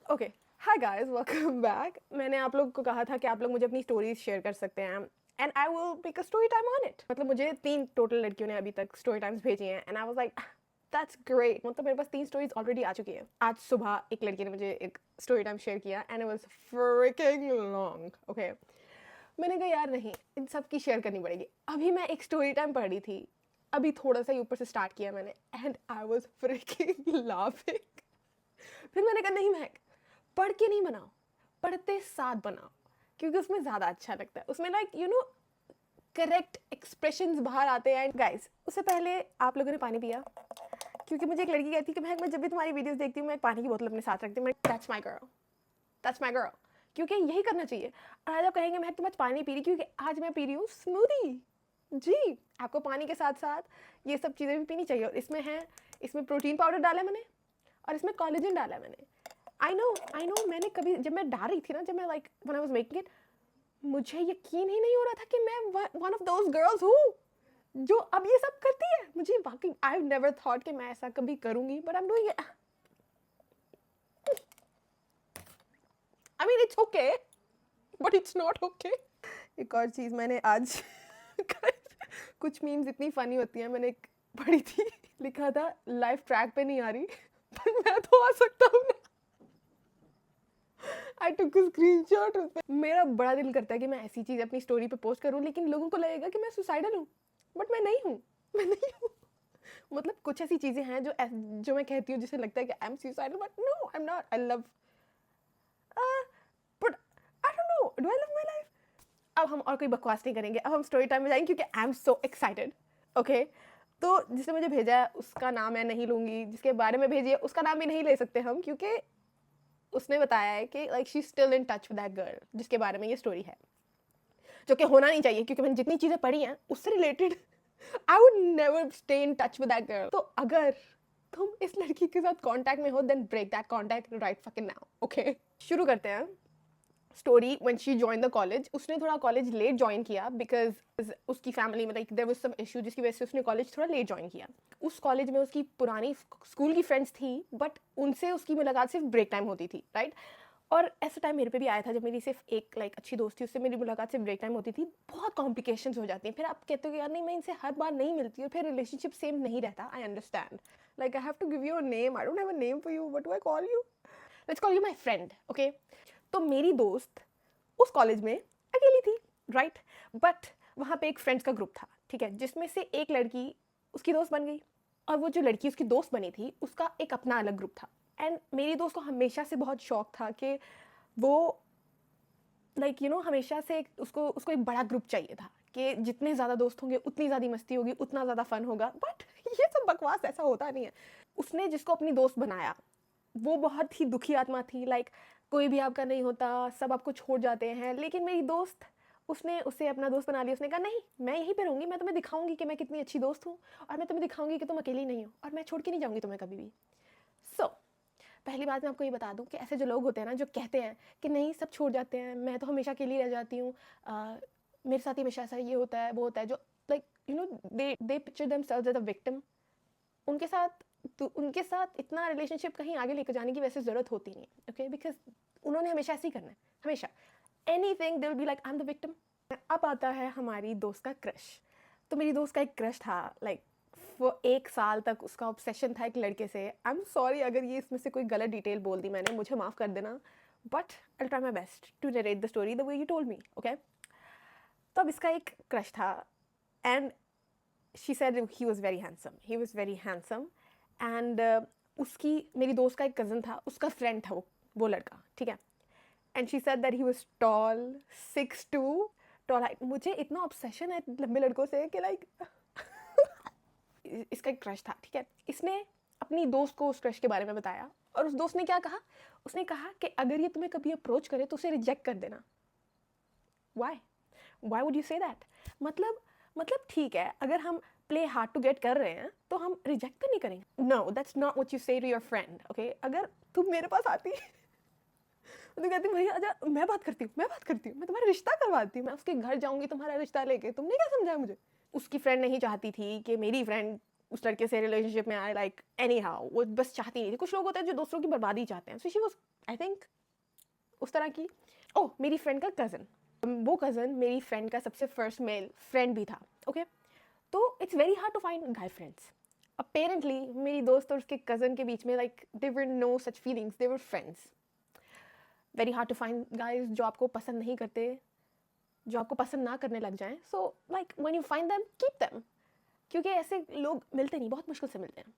Okay, hi guys, welcome back. मैंने आप लोग को कहा था कि आप लोग मुझे अपनी स्टोरीज शेयर कर सकते हैं and I will make a story time on it. मतलब मुझे 3 टोटल लड़कियों ने अभी तक स्टोरी टाइम्स भेजी हैं and I was like that's great. मतलब मेरे पास 3 स्टोरीज ऑलरेडी आ चुकी हैं। आज सुबह एक लड़की ने मुझे एक स्टोरी टाइम शेयर किया and it was fricking long. Okay, मैंने कहा यार नहीं, इन सब की शेयर करनी पड़ेगी। अभी मैं एक स्टोरी टाइम पढ़ रही थी, अभी थोड़ा सा ही ऊपर से स्टार्ट किया मैंने and I was fricking laughing. फिर मैंने कहा नहीं महक, पढ़ के नहीं बनाओ, पढ़ते साथ बनाओ, क्योंकि उसमें ज़्यादा अच्छा लगता है। उसमें लाइक करेक्ट एक्सप्रेशंस बाहर आते हैं। गाइस, उससे पहले आप लोगों ने पानी पिया? क्योंकि मुझे एक लड़की कहती है कि महक, मैं जब भी तुम्हारी वीडियोस देखती हूँ मैं एक पानी की बोतल अपने साथ रखती हूँ। That's my girl, that's my girl. क्योंकि यही करना चाहिए। और आज आप कहेंगे महक तुम आज पानी पी रही, क्योंकि आज मैं पी रही हूँ स्मूदी। जी, आपको पानी के साथ साथ ये सब चीज़ें भी पीनी चाहिए। और इसमें प्रोटीन पाउडर डाला है मैंने, और इसमें कोलेजन डाला है मैंने। आई नो, मैंने कभी जब मैं डाल रही थी ना, जब मैं like when I was making it, मुझे यकीन ही नहीं हो रहा था कि मैं वन ऑफ दोज गर्ल्स हूँ जो अब ये सब करती है। मुझे वाकई आई नेवर थॉट कि मैं ऐसा कभी करूँगी, but I am doing it. I mean it's okay, but it's not okay. एक और चीज़ मैंने आज कुछ मीम्स इतनी फनी होती हैं, मैंने एक पढ़ी थी, लिखा था लाइफ ट्रैक पे नहीं आ रही पर मैं तो आ सकता हूँ ना। आई टुक अ स्क्रीनशॉट। मेरा बड़ा दिल करता है कि मैं ऐसी चीज़ अपनी स्टोरी पे पोस्ट करूँ, लेकिन लोगों को लगेगा कि मैं सुसाइडल हूँ, बट मैं नहीं हूँ। मैं नहीं हूँ। मतलब कुछ ऐसी चीज़ें हैं जो मैं कहती हूँ जिससे लगता है कि I am suicidal, but no I am not. I love but I don't know, do I love my life? अब हम और कोई बकवास नहीं करेंगे, अब हम स्टोरी टाइम में जाएंगे क्योंकि I am so excited. Okay, तो जिसने मुझे भेजा है उसका नाम मैं नहीं लूँगी, जिसके बारे में भेजी है उसका नाम भी नहीं ले सकते हम, क्योंकि उसने बताया है कि like she still in touch with that girl जिसके बारे में ये स्टोरी है, जो कि होना नहीं चाहिए, क्योंकि मैंने जितनी चीज़ें पढ़ी हैं उससे related I would never stay in touch with that girl. तो अगर तुम इस लड़की के साथ कांटेक्ट में हो, then break that contact right fucking now. Okay, शुरू करते हैं story. When she join the college, उसने थोड़ा कॉलेज लेट ज्वाइन किया बिकॉज उसकी फैमिली में like there was some issue, जिसकी वजह से उसने कॉलेज थोड़ा लेट ज्वाइन किया। उस कॉलेज में उसकी पुरानी स्कूल की फ्रेंड्स थी, बट उनसे उसकी मुलाकात सिर्फ ब्रेक टाइम होती थी, राइट? और ऐसा टाइम मेरे पे भी आया था जब मेरी सिर्फ एक लाइक अच्छी दोस्त थी, उससे मेरी मुलाकात सिर्फ ब्रेक टाइम होती थी। बहुत कॉम्प्लिकेशंस हो जाती हैं, फिर आप कहते हो कि यार नहीं, मैं इनसे हर बार नहीं मिलती, और फिर रिलेशनशिप सेम नहीं रहता। I understand, like I have to give you a name, I don't have a name for you, what do I call you? Let's call you my friend. Okay, तो मेरी दोस्त उस कॉलेज में अकेली थी, right? But वहाँ पे एक फ्रेंड्स का ग्रुप था, ठीक है, जिसमें से एक लड़की उसकी दोस्त बन गई, और वो जो लड़की उसकी दोस्त बनी थी उसका एक अपना अलग ग्रुप था। एंड मेरी दोस्त को हमेशा से बहुत शौक था कि वो लाइक हमेशा से उसको उसको एक बड़ा ग्रुप चाहिए था कि जितने ज़्यादा दोस्त होंगे उतनी ज़्यादा मस्ती होगी, उतना ज़्यादा फन होगा। बट ये सब बकवास, ऐसा होता नहीं है। उसने जिसको अपनी दोस्त बनाया वो बहुत ही दुखी आत्मा थी, लाइक कोई भी आपका नहीं होता, सब आपको छोड़ जाते हैं। लेकिन मेरी दोस्त, उसने उसे अपना दोस्त बना लिया। उसने कहा नहीं, मैं यहीं पे रहूँगी, मैं तुम्हें दिखाऊंगी कि मैं कितनी अच्छी दोस्त हूँ, और मैं तुम्हें दिखाऊंगी कि तुम अकेली नहीं हो, और मैं छोड़ के नहीं जाऊँगी तुम्हें कभी भी। सो पहली बात मैं आपको ये बता दूं कि ऐसे जो लोग होते हैं ना, जो कहते हैं कि नहीं सब छोड़ जाते हैं, मैं तो हमेशा अकेली रह जाती हूँ, मेरे साथ ही हमेशा ऐसा ये होता है वो होता है, जो like they picture themselves as a victim. उनके साथ उनके साथ इतना रिलेशनशिप कहीं आगे लेकर जाने की वैसे ज़रूरत होती नहीं है। ओके, बिकॉज उन्होंने हमेशा ऐसे ही करना है, हमेशा any thing they will be like I am the victim. अब आता है हमारी दोस्त का क्रश। तो मेरी दोस्त का एक क्रश था, लाइक वो 1 साल तक उसका ऑब्सेशन था एक लड़के से। आई एम सॉरी अगर ये इसमें से कोई गलत डिटेल बोल दी मैंने, मुझे माफ़ कर देना, but I try my best to narrate the story the way you told me. Okay, तो अब इसका एक क्रश था, and she said he was very handsome, he was very handsome. And उसकी, मेरी दोस्त का एक कज़न था, उसका फ्रेंड था वो लड़का, ठीक है। And she said that he was tall, 6'2", tall height. मुझे इतना ऑब्सेशन है लंबे लड़कों से कि लाइक इसका एक क्रश था, ठीक है। इसने अपनी दोस्त को उस क्रश के बारे में बताया, और उस दोस्त ने क्या कहा, उसने कहा कि अगर ये तुम्हें कभी अप्रोच करे तो उसे रिजेक्ट कर देना। Why why would you say that? मतलब ठीक है, अगर हम प्ले हार्ड टू गेट कर रहे हैं तो हम रिजेक्ट तो नहीं करेंगे। No, that's not what you say to your friend. Okay, अगर तुम मेरे पास आती तो कहती भैया आजा, मैं बात करती हूँ, मैं तुम्हारा रिश्ता करवाती हूँ, मैं उसके घर जाऊंगी तुम्हारा रिश्ता लेके, तुमने क्या समझा मुझे? उसकी फ्रेंड नहीं चाहती थी कि मेरी फ्रेंड उस लड़के से रिलेशनशिप में आए, लाइक एनी हाउ, वो बस चाहती नहीं थी। कुछ लोग होते हैं जो दूसरों की बर्बादी चाहते हैं, so she was I think उस तरह की। ओह, मेरी फ्रेंड का कज़न, वो कज़न मेरी फ्रेंड का सबसे फर्स्ट मेल फ्रेंड भी था, ओके। तो it's very hard to find guy friends. Apparently मेरी दोस्त और उसके कज़न के बीच में like there were no such feelings, they were friends. Very hard to find guys जो आपको पसंद नहीं करते, जो आपको पसंद ना करने लग जाएं। So like when you find them, keep them, क्योंकि ऐसे लोग मिलते नहीं, बहुत मुश्किल से मिलते हैं।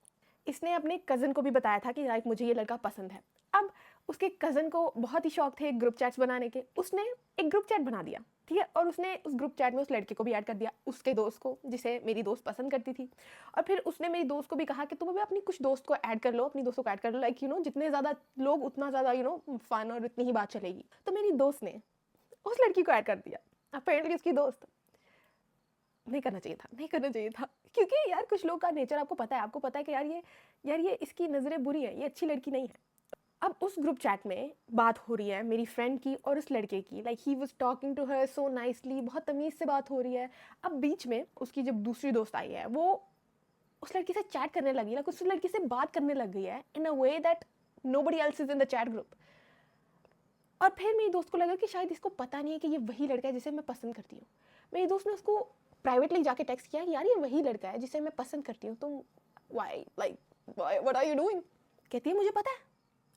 इसने अपने कज़न को भी बताया था कि लाइक मुझे ये लड़का पसंद है। अब उसके कज़न को बहुत ही शौक थे ग्रुप चैट्स बनाने के, उसने एक ग्रुप चैट बना दिया, ठीक है, और उसने उस ग्रुप चैट में उस लड़के को भी ऐड कर दिया, उसके दोस्त को, जिसे मेरी दोस्त पसंद करती थी। और फिर उसने मेरी दोस्त को भी कहा कि तुम भी अपनी कुछ दोस्त को ऐड कर लो, अपनी दोस्तों को ऐड कर लो, लाइक यू नो जितने ज़्यादा लोग उतना ज़्यादा यू नो फन और उतनी ही बात चलेगी। तो मेरी दोस्त ने उस लड़की को ऐड कर दिया। अपेरेंटली उसकी दोस्त, नहीं करना चाहिए था, नहीं करना चाहिए था, क्योंकि यार कुछ लोग का नेचर आपको पता है कि यार ये इसकी नज़रें बुरी हैं, ये अच्छी लड़की नहीं है। अब उस ग्रुप चैट में बात हो रही है मेरी फ्रेंड की और उस लड़के की, like he was talking to her so nicely, बहुत तमीज़ से बात हो रही है। अब बीच में उसकी जब दूसरी दोस्त आई है, वो उस लड़की से चैट करने लगी, लाइक उस लड़की से बात करने लग गई है in a way that nobody else is in the chat group. और फिर मेरी दोस्त को लगा कि शायद इसको पता नहीं है कि ये वही लड़का है जिसे मैं पसंद करती हूँ। मेरी दोस्त ने उसको प्राइवेटली जाके टेक्स्ट किया, यार ये वही लड़का है जिसे मैं पसंद करती हूँ, तुम why like what are you doing. कहती है मुझे पता है,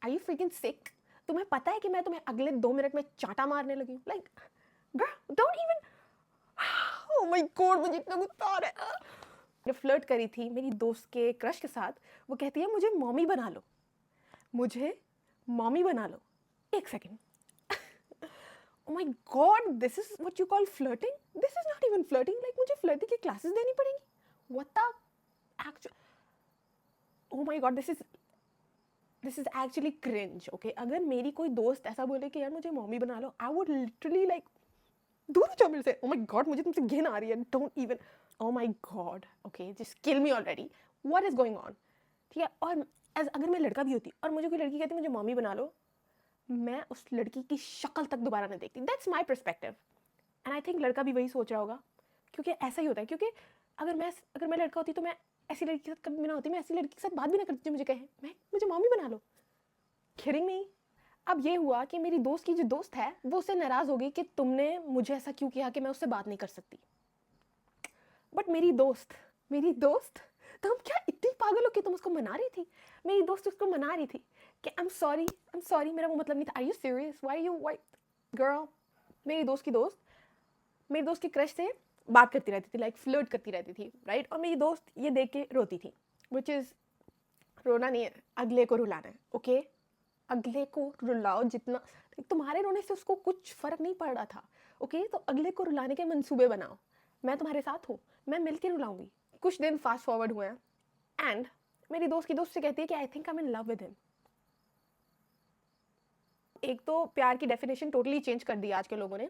आर यू फ्रीकिंग सिक, तुम्हें पता है कि मैं तुम्हें अगले 2 मिनट में चाटा मारने लगी हूँ। Like girl don't even, oh my God, मुझे इतना गुस्सा आ रहा है। मैंने फ्लर्ट करी थी मेरी दोस्त के क्रश के साथ, वो कहती है मुझे मॉमी बना लो, मुझे मॉमी बना लो। एक second, oh my god, this is what you call flirting? This is not even flirting, like मुझे flirting की classes देनी पड़ेंगी? What the actual, oh my god, this is actually cringe, okay? अगर मेरी कोई दोस्त ऐसा बोले कि यार मुझे मम्मी बना लो, I would literally like दूर हो जाओ मेरे से, oh my god, मुझे तुमसे घिन आ रही है, don't even, oh my god, okay, just kill me already, what is going on? ठीक है, और अगर मैं लड़का भी होती और मुझे कोई लड़की कहती मुझे मम्मी बना लो, मैं उस लड़की की शक्ल तक दोबारा नहीं देखती। That's my perspective, and I think लड़का भी वही सोच रहा होगा, क्योंकि ऐसा ही होता है। क्योंकि अगर मैं लड़का होती तो मैं ऐसी लड़की के साथ कभी भी ना होती, मैं ऐसी लड़की के साथ बात भी ना करती जो मुझे कहे मुझे मम्मी बना लो। Kidding me. अब ये हुआ कि मेरी दोस्त की जो दोस्त है वो उससे नाराज़ हो गई कि तुमने मुझे ऐसा क्यों किया कि मैं उससे बात नहीं कर सकती। बट मेरी दोस्त तुम क्या इतनी पागल हो कि तुम उसको मना रही थी? मेरी दोस्त उसको मना रही थी कि आई एम सॉरी, मेरा वो मतलब नहीं था। Are you serious? Why girl? मेरी दोस्त की क्रश से बात करती रहती थी, लाइक फ्लर्ट करती रहती थी, राइट? और मेरी दोस्त ये देख के रोती थी, विच इज़, रोना नहीं है, अगले को रुलाना है, ओके? अगले को रुलाओ जितना, तुम्हारे रोने से उसको कुछ फ़र्क नहीं पड़ रहा था, ओके? तो अगले को रुलाने के मंसूबे बनाओ। मैं तुम्हारे साथ हूँ, मैं मिल के रुलाऊंगी। कुछ दिन फास्ट फॉरवर्ड हुए हैं, एंड मेरी दोस्त की दोस्त से कहती है कि I think I am in love with him. एक तो प्यार की डेफिनेशन टोटली चेंज कर दी आज के लोगों ने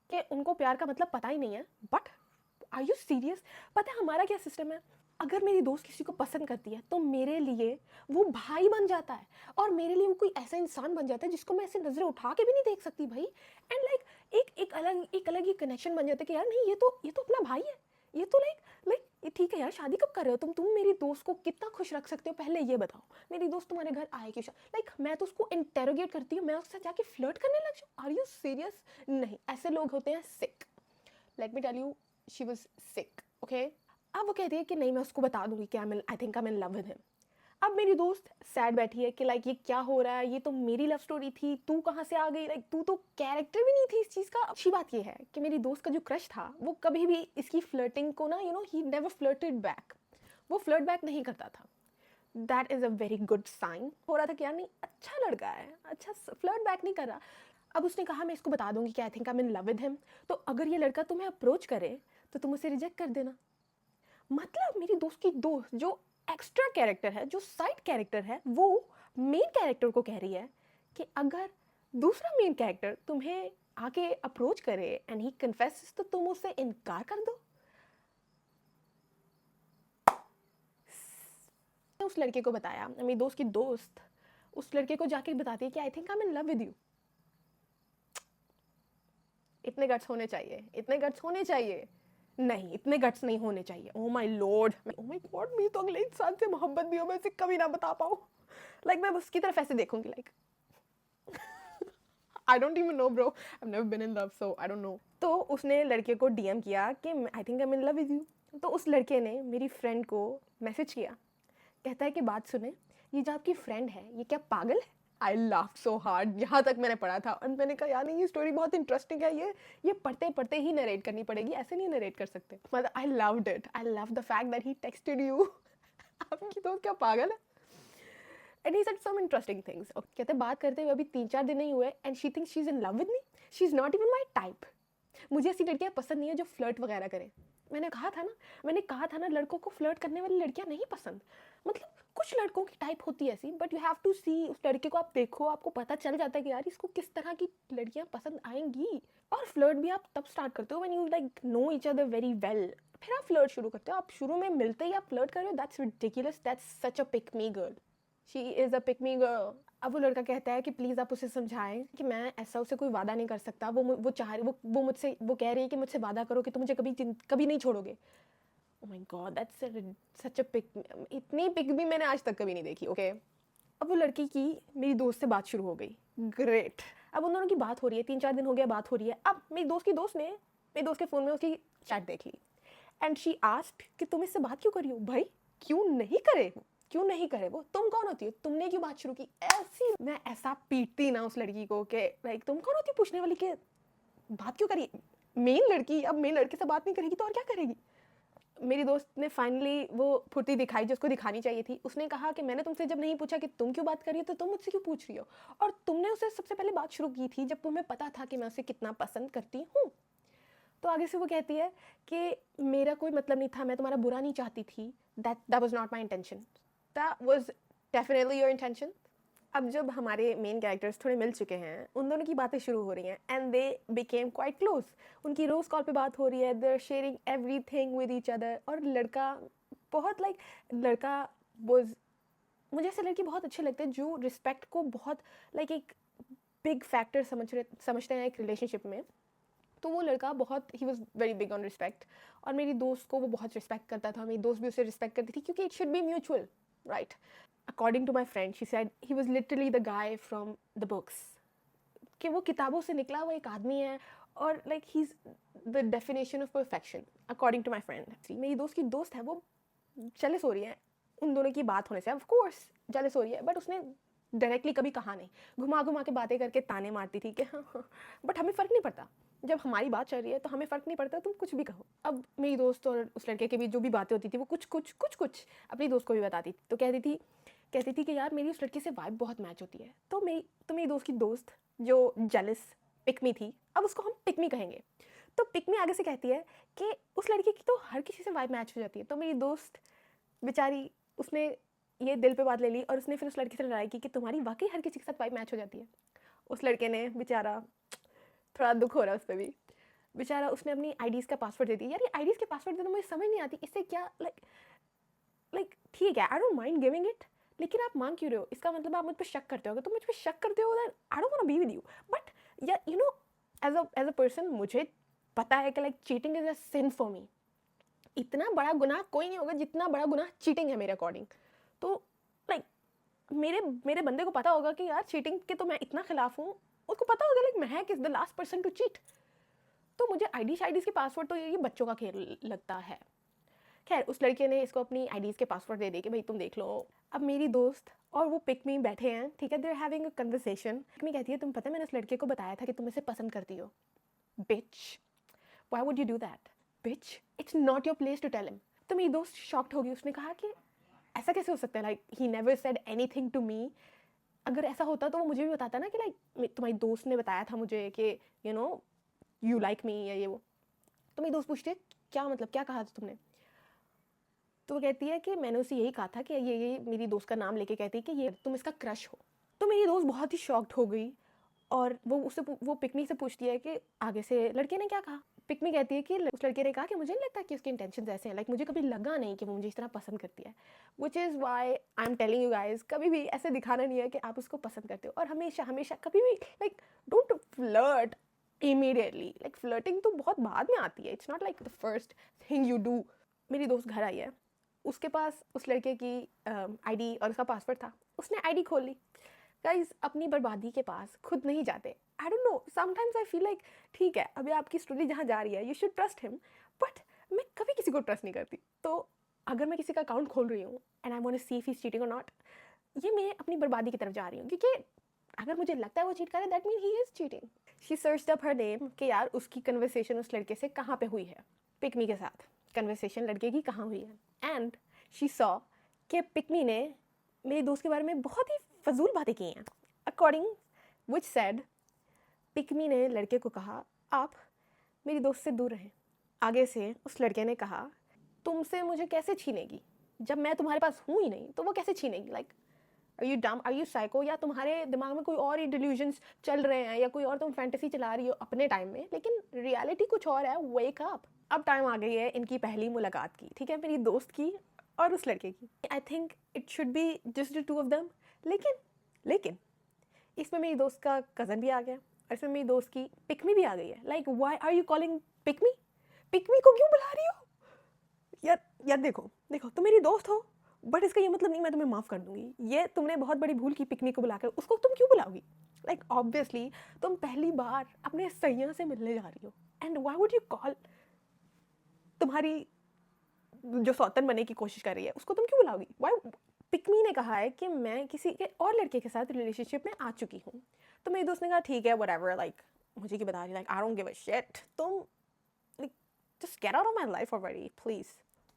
कि उनको प्यार का मतलब पता ही नहीं है। But are you serious? पता है हमारा क्या सिस्टम है? अगर मेरी दोस्त किसी को पसंद करती है तो मेरे लिए वो भाई बन जाता है, और मेरे लिए वो कोई ऐसा इंसान बन जाता है जिसको मैं ऐसे नजरें उठा के भी नहीं देख सकती भाई। एंड लाइक एक अलग ही कनेक्शन बन जाता है कि यार नहीं, ये तो अपना भाई है, ये तो लाइक ठीक है यार, शादी कब कर रहे हो तुम मेरी दोस्त को कितना खुश रख सकते हो, पहले ये बताओ। मेरी दोस्त तुम्हारे घर आएगी, लाइक मैं तो उसको इंटेरोगेट करती हूँ, मैं उससे जाके फ्लर्ट करने लग जाऊँ? Are you serious? नहीं, ऐसे लोग होते हैं sick. Let me tell you, she was sick, okay? अब वो कहती है कि नहीं, मैं उसको बता दूंगी कि I think I am in love with him. अब मेरी दोस्त सैड बैठी है कि लाइक ये क्या हो रहा है, ये तो मेरी लव स्टोरी थी, तू कहाँ से आ गई, लाइक तू तो कैरेक्टर भी नहीं थी इस चीज़ का। अच्छी बात ये है कि मेरी दोस्त का जो क्रश था वो कभी भी इसकी फ्लर्टिंग को ना, ही नेवर फ्लर्टेड बैक, वो फ्लर्ट बैक नहीं करता था। That is a very good sign. हो रहा था कि यार नहीं, अच्छा लड़का है, अच्छा फ्लर्ट बैक नहीं कर रहा। अब उसने कहा मैं इसको बता दूंगी कि I think I am in love with him, तो अगर ये लड़का तुम्हें अप्रोच करे तो तुम उसे रिजेक्ट कर देना। मतलब मेरी दोस्त की दोस्त जो एक्स्ट्रा कैरेक्टर है, जो साइड कैरेक्टर है, वो मेन कैरेक्टर को कह रही है कि अगर दूसरा मेन कैरेक्टर तुम्हें आके अप्रोच करे एंड ही कन्फेसेस तो तुम उससे इनकार कर दो। उस लड़के को बताया, मेरी दोस्त की दोस्त उस लड़के को जाके बताती है कि I think I am in love with you. इतने गट्स होने चाहिए, इतने गट्स होने चाहिए नहीं, इतने गट्स नहीं होने चाहिए। Oh my Lord, oh my God, मेरी तो अगले इंसान से मोहब्बत भी हो, मैं उसे कभी ना बता पाऊँ। लाइक मैं उसकी तरफ ऐसे देखूंगी, like I don't even know bro, I have never been in love, so I don't know. तो उसने लड़के को डीएम किया कि I think I am in love with you. तो उस लड़के ने मेरी फ्रेंड को मैसेज किया, कहता है कि बात सुने, ये जो आपकी फ्रेंड है ये क्या पागल है? आई लाफ सो हार्ड। यहाँ तक मैंने पढ़ा था और मैंने कहा यार नहीं, ये स्टोरी बहुत इंटरेस्टिंग है, ये पढ़ते पढ़ते ही नरेट करनी पड़ेगी, ऐसे नहीं नरेट कर सकते। मतलब I loved it, I love the fact that he texted you. आपकी दोस्त क्या पागल है? And he said some interesting things. कहते बात करते हुए अभी 3-4 दिन नहीं हुए and she thinks she is in love with me. She is not even my type. मुझे ऐसी लड़कियां पसंद नहीं है जो फ्लर्ट वगैरह करें। मैंने कहा था ना लड़कों को फ्लर्ट करने वाली लड़कियां नहीं पसंद। मतलब कुछ लड़कों की टाइप होती है ऐसी, बट यू हैव टू सी, उस लड़के को आप देखो, आपको पता चल जाता है कि यार इसको किस तरह की लड़कियां पसंद आएंगी। और फ्लर्ट भी आप तब स्टार्ट करते हो when you like know each other very well. फिर आप फ्लर्ट शुरू करते हो। आप शुरू में मिलते ही आप फ्लर्ट कर रहे हो, that's ridiculous, that's such a pick me girl. She is a pick me girl. अब वो लड़का कहता है कि प्लीज़ आप उसे समझाएं कि मैं ऐसा उसे कोई वादा नहीं कर सकता। वो चाह रही, वो मुझसे, वो कह रही है कि मुझसे वादा करो कि तुम मुझे कभी नहीं छोड़ोगे। Oh my god, that's such a pick. इतनी पिक भी मैंने आज तक कभी नहीं देखी। ओके अब वो लड़की की मेरी दोस्त से बात शुरू हो गई। ग्रेट। अब उन दोनों की बात हो रही है, 3-4 दिन हो गया बात हो रही है। अब मेरी दोस्त की दोस्त ने मेरे दोस्त के फ़ोन में उसकी चैट देख ली एंड शी आस्क्ड कि तुम इससे बात क्यों कर रही हो? भाई क्यों नहीं करे? वो तुम कौन होती हो? तुमने क्यों बात शुरू की? ऐसी मैं ऐसा पीटती ना उस लड़की को कि लाइक तुम कौन होती हो पूछने वाली कि बात क्यों करी? मेन लड़की अब मेन लड़के से बात नहीं करेगी तो और क्या करेगी? मेरी दोस्त ने फाइनली वो फुर्ती दिखाई जो उसको दिखानी चाहिए थी। उसने कहा कि मैंने तुमसे जब नहीं पूछा कि तुम क्यों बात कर रही हो तो तुम मुझसे क्यों पूछ रही हो? और तुमने उसे सबसे पहले बात शुरू की थी जब तुम्हें पता था कि मैं उसे कितना पसंद करती हूँ। तो आगे से वो कहती है कि मेरा कोई मतलब नहीं था, मैं तुम्हारा बुरा नहीं चाहती थी। That was not my intention. That was definitely your intention. अब जब हमारे मेन कैरेक्टर्स थोड़े मिल चुके हैं, उन दोनों की बातें शुरू हो रही हैं and they became quite close. उनकी रोज़ कॉल पे बात हो रही है, they are sharing everything with each other. और लड़का बहुत लाइक लड़का वाज, मुझे ऐसे लड़के बहुत अच्छे लगते हैं जो रिस्पेक्ट को बहुत लाइक एक बिग फैक्टर समझते हैं एक रिलेशनशिप में। तो वो लड़का बहुत, ही was very big on respect. और मेरी दोस्त को वो बहुत रिस्पेक्ट करता था, मेरी दोस्त भी उसे रिस्पेक्ट करती थी क्योंकि it should be mutual, right? According to my friend she said he was literally the guy from the books. कि वो किताबों से निकला हुआ एक आदमी है और like he is the definition of perfection according to my friend. मेरी दोस्त की दोस्त है, वो जेलस हो रही है उन दोनों की बात होने से। ऑफ कोर्स जेलस हो रही है, बट उसने डायरेक्टली कभी कहा नहीं, घुमा घुमा के बातें करके ताने मारती थी कि हाँ हाँ। बट हमें फ़र्क नहीं पड़ता, जब हमारी बात चल रही है तो हमें फ़र्क नहीं पड़ता, तुम कुछ भी कहो। अब मेरी दोस्त और उस लड़के के बीच जो भी बातें होती थी वो कुछ अपनी दोस्त को भी बताती थी। तो कहती थी कि यार मेरी उस लड़के से वाइब बहुत मैच होती है। तो मेरी दोस्त की दोस्त जो जेलस पिकमी थी, अब उसको हम पिकमी कहेंगे। तो पिकमी आगे से कहती है कि उस लड़के की तो हर किसी से वाइब मैच हो जाती है। तो मेरी दोस्त बेचारी, उसने ये दिल पे बात ले ली और उसने फिर उस लड़के से लड़ाई की कि तुम्हारी वाकई हर किसी के साथ वाइब मैच हो जाती है। उस लड़के ने बेचारा, थोड़ा दुख हो रहा है उस पर भी बेचारा, उसने अपनी आईडीज़ का पासवर्ड दे दिया। यार ये आईडीज़ के पासवर्ड देना मुझे समझ नहीं आती, इससे क्या लाइक ठीक है, I don't mind giving it, लेकिन आप मांग क्यों रहे हो? इसका मतलब आप मुझ पर शक करते हो। अगर तुम मुझ पर शक करते हो that I don't want to be with you. But yeah you know, as a person मुझे पता है कि like cheating is a sin for me. इतना बड़ा गुनाह कोई नहीं होगा जितना बड़ा गुनाह चीटिंग है मेरे अकॉर्डिंग। तो लाइक मेरे बंदे को पता होगा कि यार चीटिंग के तो मैं इतना खिलाफ हूँ, उसको पता होगा like Mahak is the last person to cheat. तो मुझे आईडीज़ के पासवर्ड तो ये बच्चों का खेल लगता है। खैर उस लड़के ने इसको अपनी आईडीज़ के पासवर्ड दे दिए कि भाई तुम देख लो। अब मेरी दोस्त और वो पिक मी बैठे हैं, ठीक है, they are having a conversation. Pick me कहती है तुम पता है मैंने उस लड़के को बताया था कि तुम इसे पसंद करती हो। Bitch, why would you do that? Bitch, it's not your place to tell him. तो मेरी दोस्त शॉक्ड होगी, उसने कहा कि ऐसा कैसे हो सकता है, like he never said anything to me. अगर ऐसा होता तो वो मुझे भी बताता ना कि लाइक तुम्हारी दोस्त ने बताया था मुझे कि यू नो यू लाइक मी या ये वो। तो मेरी दोस्त पूछती है क्या मतलब, क्या कहा था तुमने? तो वो कहती है कि मैंने उसे यही कहा था कि ये मेरी दोस्त का नाम लेके कहती है कि ये तुम इसका क्रश हो। तो मेरी दोस्त बहुत ही शॉक्ड हो गई और वो पिकमी से पूछती है कि आगे से लड़के ने क्या कहा। पिकमी कहती है कि उस लड़के ने कहा कि मुझे नहीं लगता कि उसके इंटेंशन ऐसे हैं, लाइक मुझे कभी लगा नहीं कि वो मुझे इस तरह पसंद करती है। Which is why I am telling you guys, कभी भी ऐसे दिखाना नहीं है कि आप उसको पसंद करते हो। और हमेशा हमेशा कभी भी like don't flirt immediately. Like flirting तो बहुत बाद में आती है, it's not like the first thing you do. मेरी दोस्त घर आई है, उसके पास उस लड़के की आईडी और उसका पासवर्ड था, उसने आईडी खोल ली। गाइस, अपनी बर्बादी के पास खुद नहीं जाते। आई don't no, sometimes I feel like ठीक है, अभी आपकी स्टोरी जहाँ जा रही है you should trust him, but मैं कभी किसी को ट्रस्ट नहीं करती। तो अगर मैं किसी का अकाउंट खोल रही हूँ and I want to see if he is cheating और नॉट, ये मैं अपनी बर्बादी की तरफ जा रही हूँ, क्योंकि अगर मुझे लगता है वो चीट कर रहा है, that mean he is cheating. She searched up her name कि यार उसकी कन्वर्सेशन उस लड़के से कहाँ पे हुई है, पिकमी के साथ कन्वर्सेशन लड़के की कहाँ हुई है। एंड शी सॉ कि पिकमी ने मेरी दोस्त के बारे में बहुत ही फजूल बातें की हैं। अकॉर्डिंग विच सेड, पिकमी ने लड़के को कहा आप मेरी दोस्त से दूर रहें। आगे से उस लड़के ने कहा तुमसे मुझे कैसे छीनेगी, जब मैं तुम्हारे पास हूँ ही नहीं तो वो कैसे छीनेगी। लाइक आर यू डम, आर यू साइको, या तुम्हारे दिमाग में कोई और ही डिल्यूजन्स चल रहे हैं, या कोई और तुम फैंटेसी चला रही हो अपने टाइम में, लेकिन रियलिटी कुछ और है। Wake up. अब टाइम आ गई है इनकी पहली मुलाकात की, ठीक है, मेरी दोस्त की और उस लड़के की। I think it should be just the two of them. लेकिन इसमें मेरी दोस्त का कज़न भी आ गया और इसमें मेरी दोस्त की पिकमी भी आ गई है। Like why are you calling pick me, pick me को क्यों बुला रही हो यार देखो तुम मेरी दोस्त हो, बट इसका ये मतलब नहीं मैं तुम्हें माफ़ कर दूंगी। ये तुमने बहुत बड़ी भूल की, पिकनिक को बुलाकर उसको तुम क्यों बुलाओगी। लाइक ऑब्वियसली तुम पहली बार अपने सैया से मिलने जा रही हो, and why would you call तुम्हारी जो सौतन बनने की कोशिश कर रही है उसको तुम क्यों बुलाओगी। व्हाई। पिकमी ने कहा है कि मैं किसी के और लड़के के साथ रिलेशनशिप में आ चुकी हूँ। तो मेरी दोस्त ने कहा ठीक है व्हाटएवर, लाइक मुझे क्या बता रही, like I don't give a shit, तुम like just get out of my life already please.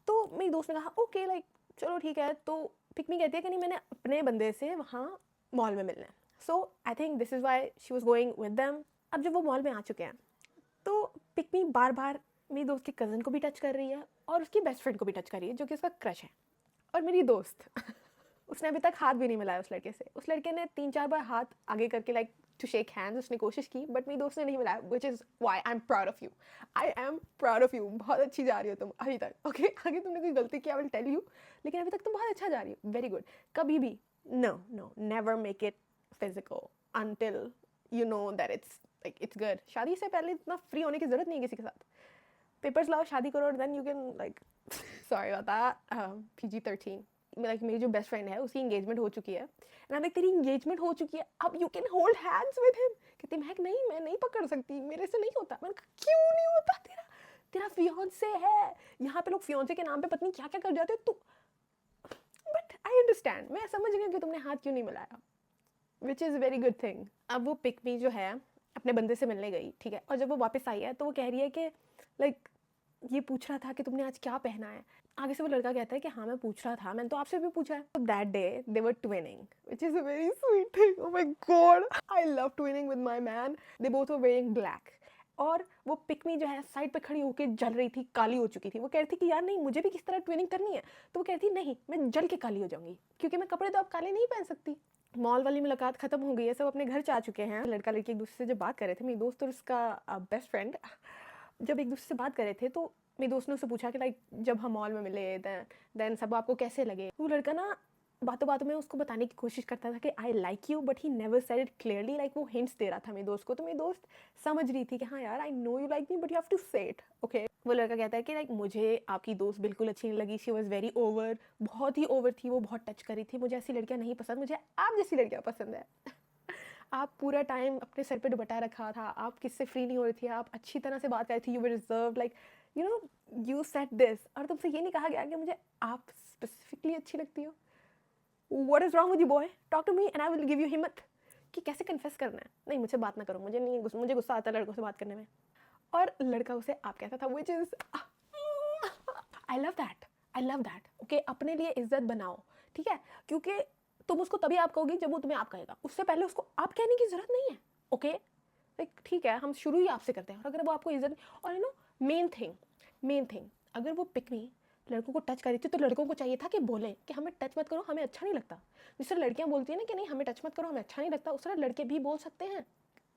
तो मेरी दोस्त ने कहा ओके, लाइक चलो ठीक है। तो पिकमी कहती है कि नहीं, मैंने अपने बंदे से वहाँ मॉल में मिलना है। So I think this is why she was going with them. अब जब वो मॉल में आ चुके हैं तो पिकमी बार बार मेरी दोस्त के कज़न को भी टच कर रही है और उसकी बेस्ट फ्रेंड को भी टच कर रही है जो कि उसका क्रश है। और मेरी दोस्त उसने अभी तक हाथ भी नहीं मिलाया उस लड़के से। उस लड़के ने 3-4 बार हाथ आगे करके लाइक टू शेक हैंड्स उसने कोशिश की, बट मेरी दोस्त ने नहीं मिलाया, which is why I am proud of you. I am proud of you. बहुत अच्छी जा रही हो तुम अभी तक, ओके आगे तुमने कोई गलती की आई विल टेल यू, लेकिन अभी तक तुम बहुत अच्छा जा रही हो, वेरी गुड। कभी भी no never make it physical until you know that it's good. शादी से पहले इतना फ्री होने की जरूरत नहीं है किसी के साथ। पेपर्स लाओ, शादी करो, then you can like sorry बता PG-13। लाइक मेरी जो बेस्ट फ्रेंड है उसकी एंगेजमेंट हो चुकी है, एंड अब तेरी एंगेजमेंट हो चुकी है, अब you can hold hands with him. कहती महक नहीं, मैं नहीं पकड़ सकती, मेरे से नहीं होता। मैंने कहा क्यों नहीं होता, तेरा फियांसे है। यहाँ पे लोग फियांसे के नाम पे पत्नी क्या क्या कर जाते हैं। तो बट आई अंडरस्टैंड, मैं समझ गई कि तुमने हाथ क्यों नहीं मिलाया, which is very good thing. अब वो पिकमी जो है अपने बंदे से मिलने गई, ठीक है, और जब वो वापस आई है तो वो कह रही है कि लाइक ये पूछ रहा था कि तुमने आज क्या पहना है। आगे से वो लड़का कहता है कि हाँ मैं पूछ रहा था, मैंने तो आपसे भी पूछा है। तो that day they were twinning, which is a very sweet thing. Oh my God, I love twinning with my man. They both were wearing black. और वो पिकमी जो है साइड पे खड़ी होकर जल रही थी, काली हो चुकी थी। वो कह रही थी कि यार नहीं, मुझे भी किस तरह ट्विनिंग करनी है। तो वो कहती है नहीं, मैं जल के काली हो जाऊंगी, क्योंकि मैं कपड़े तो अब काले नहीं पहन सकती। मॉल वाली मुलाकात खत्म हो गई है, सब अपने घर जा चुके हैं। लड़का लड़की एक दूसरे से जब बात कर रहे थे, मेरी दोस्त और उसका बेस्ट फ्रेंड जब एक दूसरे से बात कर रहे थे, तो मेरी दोस्त ने उससे पूछा कि लाइक जब हम मॉल में मिले देन सब आपको कैसे लगे। वो लड़का ना बातों बातों में उसको बताने की कोशिश करता था कि I like you, but he never said it clearly. Like वो हिंट्स दे रहा था मेरी दोस्त को। तो मेरी दोस्त समझ रही थी कि हाँ यार I know you like me, but you have to say it, okay. वो लड़का कहता है कि लाइक मुझे आपकी दोस्त बिल्कुल अच्छी नहीं लगी, शी वॉज वेरी ओवर, बहुत ही ओवर थी, वो बहुत टच करी थी, मुझे ऐसी लड़कियाँ नहीं पसंद, मुझे आप जैसी लड़कियाँ पसंद है। आप पूरा टाइम अपने सर पे दुपट्टा रखा था, आप किससे फ्री नहीं हो रही थी, आप अच्छी तरह से बात कर रही थी, you were reserve, like you no you set this. और तुमसे ये नहीं कहा गया कि मुझे आप स्पेसिफिकली अच्छी लगती हो। What is wrong with you boy, talk to me and I will give you हिम्मत कि कैसे कन्फेस करना है। नहीं मुझे बात ना करो, मुझे गुस्सा आता है लड़कों से बात करने में। और लड़का उसे आप कहता था, which is I love that okay. अपने लिए इज्जत बनाओ, ठीक है, क्योंकि तुम उसको तभी आप कहोगी जब वो तुम्हें आप कहेगा, उससे पहले उसको आप कहने की जरूरत नहीं है, ओके। लाइक ठीक है, हम शुरू ही आपसे करते हैं, और अगर वो आपको इज्जत, और यू नो मेन थिंग, अगर वो पिकमी लड़कों को टच करी थी तो लड़कों को चाहिए था कि बोले कि हमें टच मत करो, हमें अच्छा नहीं लगता। जिस तरह लड़कियां बोलती हैं ना कि नहीं हमें टच मत करो, हमें अच्छा नहीं लगता, उस तरह लड़के भी बोल सकते हैं।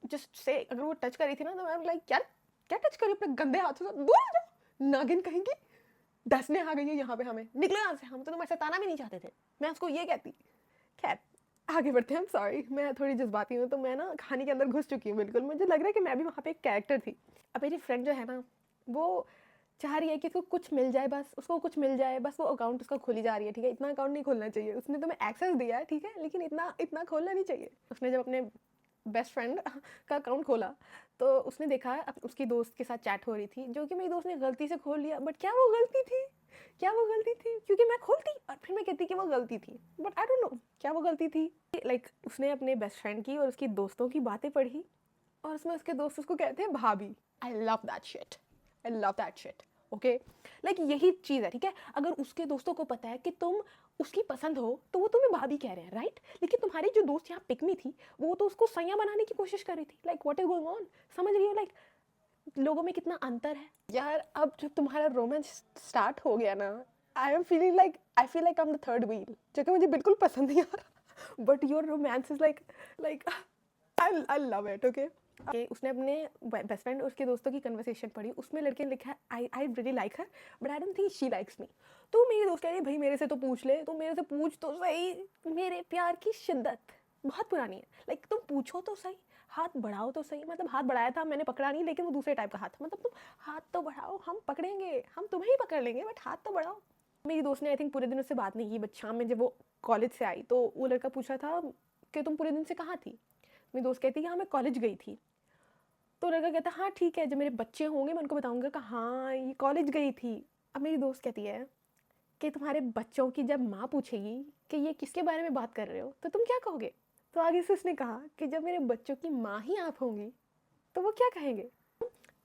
जस्ट से अगर वो टच करी थी ना तो मैं लाइक यार क्या टच करी अपने गंदे हाथों से, दूर आ जाओ, नागिन कहेंगी, डसने आ गई है यहाँ पे, हमें निकलो यहाँ से, हम तो तुम्हारे साथ आना भी नहीं चाहते थे। मैं उसको ये कहती। खैर आगे बढ़ते हैं, I'm सॉरी, मैं थोड़ी जज़्बाती हूँ, तो मैं ना कहानी के अंदर घुस चुकी हूँ बिल्कुल, मुझे लग रहा है कि मैं भी वहाँ पे एक कैरेक्टर थी। अब मेरी फ्रेंड जो है ना, वो चाह रही है कि उसको कुछ मिल जाए बस, उसको कुछ मिल जाए बस, वो अकाउंट उसका खुली जा रही है, ठीक है? इतना अकाउंट नहीं खोलना चाहिए, उसने तुम्हें एक्सेस दिया है, ठीक है? लेकिन इतना इतना खोलना नहीं चाहिए। उसने जब अपने बेस्ट फ्रेंड का अकाउंट खोला, तो उसने देखा उसकी दोस्त के साथ चैट हो रही थी, जो कि मेरी दोस्त ने गलती से खोल लिया, बट क्या वो गलती थी? क्या वो गलती थी? क्योंकि मैं खोलती और फिर मैं कहती कि वो गलती थी, बट आई डोंट नो क्या वो गलती थी। लाइक उसने अपने बेस्ट फ्रेंड की और उसकी दोस्तों की बातें पढ़ी, और उसमें उसके दोस्त उसको कहते हैं भाभी। I love that shit, I love that shit. Okay, like यही चीज़ है, ठीक है? अगर उसके दोस्तों को पता है कि तुम उसकी पसंद हो, तो वो तुम्हें भाभी कह रहे हैं, राइट? लेकिन तुम्हारी जो दोस्त यहाँ पिकमी थी, वो तो उसको सैया बनाने की कोशिश कर रही थी। Like what is going on? समझ रही हो लाइक लोगों में कितना अंतर है यार। अब जब तुम्हारा रोमांस स्टार्ट हो गया ना, I am feeling like, I feel like I am the third wheel, जो कि मुझे बिल्कुल पसंद नहीं आ रहा, but your romance is like I love it. Okay, उसने अपने बेस्ट फ्रेंड और उसके दोस्तों की कन्वर्सेशन पढ़ी, उसमें लड़के ने लिखा है I really like her but I don't think she likes me. तो मेरी दोस्त कह रही है भाई मेरे से तो पूछ ले, तो मेरे से पूछ तो सही, मेरे प्यार की शिद्दत बहुत पुरानी है। लाइक तुम पूछो तो सही, हाथ बढ़ाओ तो सही। मतलब हाथ बढ़ाया था, मैंने पकड़ा नहीं, लेकिन वो दूसरे टाइप का हाथ, मतलब तुम हाथ तो बढ़ाओ, हम पकड़ेंगे, हम तुम्हें ही पकड़ लेंगे, बट हाथ तो बढ़ाओ। मेरी दोस्त ने आई थिंक पूरे दिन उससे बात नहीं की, बट शाम में जब वो कॉलेज से आई, तो वो लड़का पूछा था कि तुम पूरे दिन से कहाँ थी? मेरी दोस्त कहती कि हाँ मैं कॉलेज गई थी। तो लड़का कहता हाँ ठीक है, जब मेरे बच्चे होंगे मैं उनको बताऊंगा कि हाँ ये कॉलेज गई थी। अब मेरी दोस्त कहती है कि तुम्हारे बच्चों की जब माँ पूछेगी कि ये किसके बारे में बात कर रहे हो, तो तुम क्या कहोगे? तो आगे से उसने कहा कि जब मेरे बच्चों की माँ ही आप होंगी, तो वो क्या कहेंगे?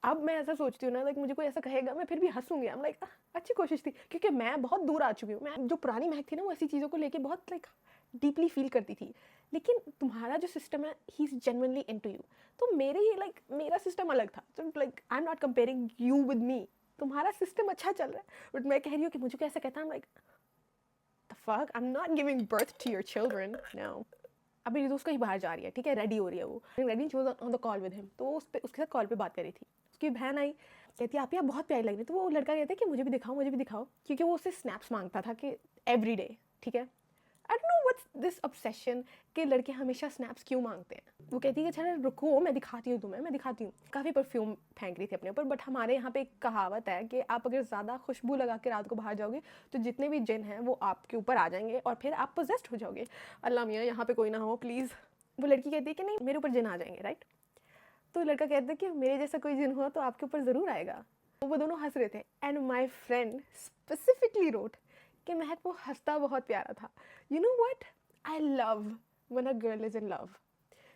अब मैं ऐसा सोचती हूँ ना, लाइक मुझे कोई ऐसा कहेगा, मैं फिर भी हंसूंगी। आई एम लाइक अच्छी कोशिश थी, क्योंकि मैं बहुत दूर आ चुकी हूँ। मैं जो पुरानी महक थी ना, वो ऐसी चीज़ों को लेके बहुत लाइक डीपली फील करती थी। लेकिन तुम्हारा जो सिस्टम है, he is genuinely into you. तो मेरे ही लाइक मेरा सिस्टम अलग था, तो like I am not comparing you with me. तुम्हारा सिस्टम अच्छा चल रहा है, बट मैं कह रही हूँ कि मुझे कैसे कहता है, like the fuck, I am not giving birth to your children now. अब मेरी दोस्त कहीं बाहर जा रही है, ठीक है, रेडी हो रही है, वो ready, she was on the call with him, तो वो उसके साथ कॉल पे बात कर रही थी। उसकी बहन आई, कहती है आप यार बहुत प्यारी लग रही है। तो वो लड़का कहता है कि मुझे भी दिखाओ, मुझे भी दिखाओ, क्योंकि वो उससे स्नैप्स मांगता था कि एवरी डे, ठीक है? आई don't know what's this obsession कि लड़के हमेशा स्नैप्स क्यों मांगते हैं। वो कहती है कि चलो रुको, मैं दिखाती हूँ तुम्हें, मैं दिखाती हूँ। काफ़ी परफ्यूम फेंक रही थी अपने ऊपर, बट हमारे यहाँ पे एक कहावत है कि आप अगर ज़्यादा खुशबू लगा के रात को बाहर जाओगे, तो जितने भी जिन हैं वो आपके ऊपर आ जाएंगे और फिर आप पोजेस्ड हो जाओगे। अल्लाह मियाँ यहाँ पे कोई ना हो प्लीज़। वो लड़की कहती है कि नहीं मेरे ऊपर जिन आ जाएंगे, राइट? तो लड़का कहता है कि मेरे जैसा कोई जिन हुआ तो आपके ऊपर ज़रूर आएगा। तो वो दोनों हंस रहे थे, and my friend specifically wrote कि महक वो हंसता बहुत प्यारा था। You know what, I love when a girl is in love,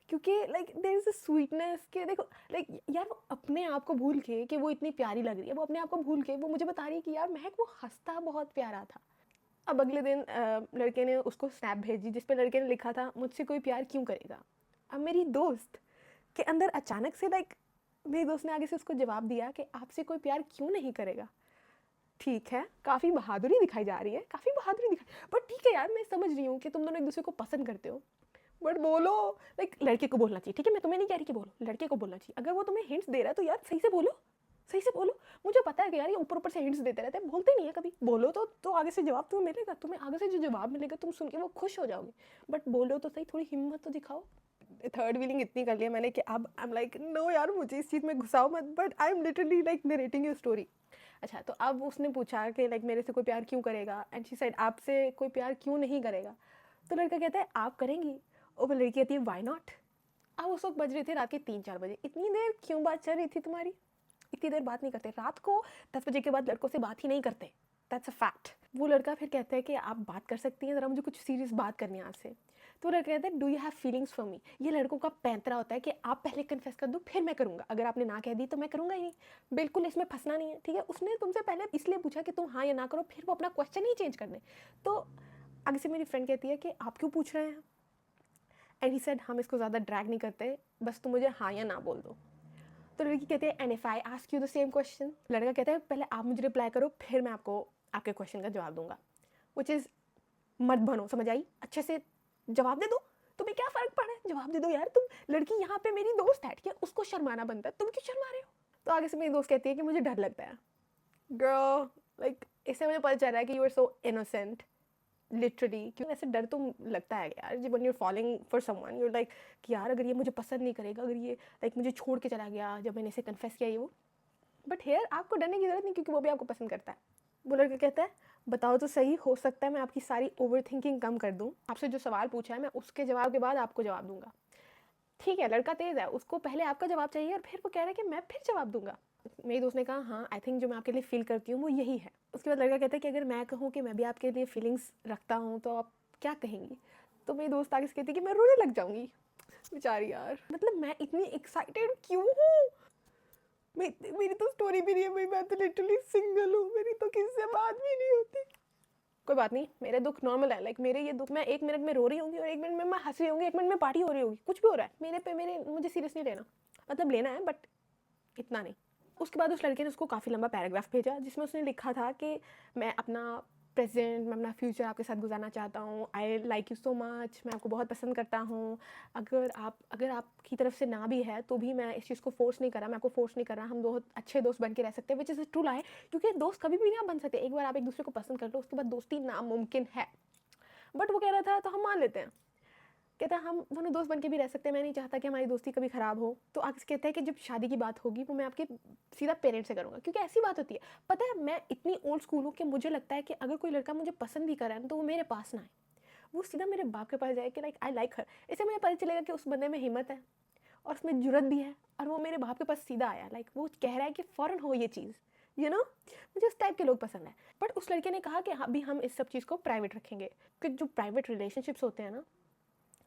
क्योंकि like there is a sweetness के देखो, लाइक यार वो अपने आप को भूल के कि वो इतनी प्यारी लग रही है, वो अपने आप को भूल के वो मुझे बता रही है कि यार महक वो हंसता बहुत प्यारा था। अब अगले दिन लड़के ने उसको स्नैप भेजी, जिस पे लड़के ने लिखा था मुझसे कोई प्यार क्यों करेगा। अब मेरी दोस्त के अंदर अचानक से लाइक, मेरी दोस्त ने आगे से उसको जवाब दिया कि आपसे कोई प्यार क्यों नहीं करेगा। ठीक है, काफ़ी बहादुरी दिखाई जा रही है, काफ़ी बहादुरी दिखाई, बट ठीक है यार, मैं समझ रही हूँ कि तुम दोनों एक दूसरे को पसंद करते हो, बट बोलो। लाइक लड़के को बोलना चाहिए, ठीक है, मैं तुम्हें नहीं कह रही कि बोलो, लड़के को बोलना चाहिए। अगर वो तुम्हें हिंट्स दे रहा है तो यार सही से बोलो, सही से बोलो। मुझे पता है कि यार ये ऊपर ऊपर से हिंट्स देते रहते हैं, बोलते नहीं है कभी। बोलो तो आगे से जवाब तुम्हें मिलेगा, तुम्हें आगे से जो जवाब मिलेगा तुम सुन के वो खुश हो जाओगे, बट बोलो तो सही, थोड़ी हिम्मत तो दिखाओ। थर्ड व्हीलिंग इतनी कर लिया मैंने कि अब आई एम लाइक नो यार मुझे इस चीज़ में घुसाओ मत, but I am literally like narrating your story. अच्छा, तो अब उसने पूछा कि लाइक मेरे से कोई प्यार क्यों करेगा, एंड शी सेड आपसे कोई प्यार क्यों नहीं करेगा। तो लड़का कहता है आप करेंगी, और वो लड़की कहती है वाई नॉट। अब उस वक्त बज रहे थे रात के 3-4 बजे। इतनी देर क्यों बात चल रही थी तुम्हारी? इतनी देर बात नहीं करते रात को, 10 बजे के बाद लड़कों से बात ही नहीं करते, दैट्स अ फैक्ट। वो लड़का फिर कहता है कि आप बात कर सकती हैं, ज़रा मुझे कुछ सीरियस बात करनी है आपसे। तो लड़का कहता है do you have feelings for me. ये लड़कों का पैंतरा होता है कि आप पहले कन्फेस कर दो फिर मैं करूँगा, अगर आपने ना कह दी तो मैं करूँगा ही नहीं। बिल्कुल इसमें फंसना नहीं है, ठीक है? उसने तुमसे पहले इसलिए पूछा कि तुम हाँ या ना करो, फिर वो अपना क्वेश्चन ही चेंज कर दें। तो आगे से मेरी फ्रेंड कहती है कि आप क्यों पूछ रहे हैं, एंड ही सेड हम इसको ज़्यादा ड्रैग नहीं करते, बस तुम मुझे हाँ या ना बोल दो। तो लड़की कहती है and if I ask you the same question. लड़का कहता है पहले आप मुझे रिप्लाई करो, फिर मैं आपको आपके क्वेश्चन का जवाब दूंगा। विच इज़ मत बनो, समझ आई? अच्छे से जवाब दे दो, तुम्हें क्या फ़र्क पड़ रहा है, जवाब दे दो यार। तुम लड़की यहाँ पे मेरी दोस्त है, ठीक है, उसको शर्माना बनता है, तुम क्यों शर्मा रहे हो? तो आगे से मेरी दोस्त कहती है कि मुझे डर लगता है। गर्ल, लाइक इससे मुझे पता चल रहा है कि you are so innocent, literally, क्यों ऐसे डर तो लगता है यार जब when you are falling for someone, you like कि यार अगर ये मुझे पसंद नहीं करेगा, अगर ये लाइक मुझे छोड़ के चला गया जब मैंने इसे कन्फेस किया ये वो। बट हेयर आपको डरने की ज़रूरत नहीं, क्योंकि वो भी आपको पसंद करता है। वो लड़का कहता है बताओ तो सही, हो सकता है मैं आपकी सारी ओवर थिंकिंग कम कर दूँ। आपसे जो सवाल पूछा है मैं उसके जवाब के बाद आपको जवाब दूंगा। ठीक है, लड़का तेज़ है, उसको पहले आपका जवाब चाहिए और फिर वो कह रहा है कि मैं फिर जवाब दूंगा। मेरी दोस्त ने कहा हाँ आई थिंक जो मैं आपके लिए फील करती हूँ वो यही है। उसके बाद लड़का कहता है कि अगर मैं कहूँ कि मैं भी आपके लिए फीलिंग्स रखता हूँ तो आप क्या कहेंगी। तो मेरी दोस्त आगे से कहती है कि मैं रोने लग जाऊँगी। बेचारी यार, मतलब मैं इतनी एक्साइटेड क्यों हूँ। मेरी तो स्टोरी भी नहीं है भाई, मैं तो लिटरली सिंगल हूँ, मेरी तो किसी से बात भी नहीं होती। कोई बात नहीं, मेरे दुख नॉर्मल है, लाइक मेरे ये दुख, मैं 1 मिनट में रो रही होंगी और 1 मिनट में मैं हंस रही होंगी, 1 मिनट में पार्टी हो रही होगी, कुछ भी हो रहा है मेरे पे, मेरे मुझे सीरियस नहीं लेना, मतलब लेना है बट इतना नहीं। उसके बाद उस लड़के ने उसको काफ़ी लंबा पैराग्राफ भेजा जिसमें उसने लिखा था कि मैं अपना प्रेजेंट, मैं अपना फ्यूचर आपके साथ गुजारना चाहता हूँ, I like you so much, मैं आपको बहुत पसंद करता हूँ, अगर आपकी तरफ से ना भी है तो भी मैं इस चीज़ को फोर्स नहीं कर रहा, मैं आपको फोर्स नहीं कर रहा, हम बहुत अच्छे दोस्त बन के रह सकते हैं, विच इज़ ट्रू लाई, क्योंकि दोस्त कभी भी ना बन सकते। एक बार आप एक दूसरे को पसंद कर लो उसके बाद दोस्ती नामुमकिन है। बट वो कह रहा था तो हम मान लेते हैं, कहता है हम दोनों दोस्त बन के भी रह सकते हैं, मैं नहीं चाहता कि हमारी दोस्ती कभी ख़राब हो। तो आगे कहता है कि जब शादी की बात होगी वो मैं आपके सीधा पेरेंट्स से करूँगा, क्योंकि ऐसी बात होती है, पता है मैं इतनी ओल्ड स्कूल हूँ कि मुझे लगता है कि अगर कोई लड़का मुझे पसंद भी करे तो वो मेरे पास ना आए, वो सीधा मेरे बाप के पास जाए कि लाइक आई लाइक हर। इससे मुझे पता चलेगा कि उस बंदे में हिम्मत है और उसमें जुर्रत भी है, और वो मेरे बाप के पास सीधा आया, लाइक वो कह रहा है कि फ़ौरन हो ये चीज़, यू नो। मुझे उस टाइप के लोग पसंद है। बट उस लड़के ने कहा कि अभी हम इस सब चीज़ को प्राइवेट रखेंगे, क्योंकि जो प्राइवेट रिलेशनशिप्स होते हैं ना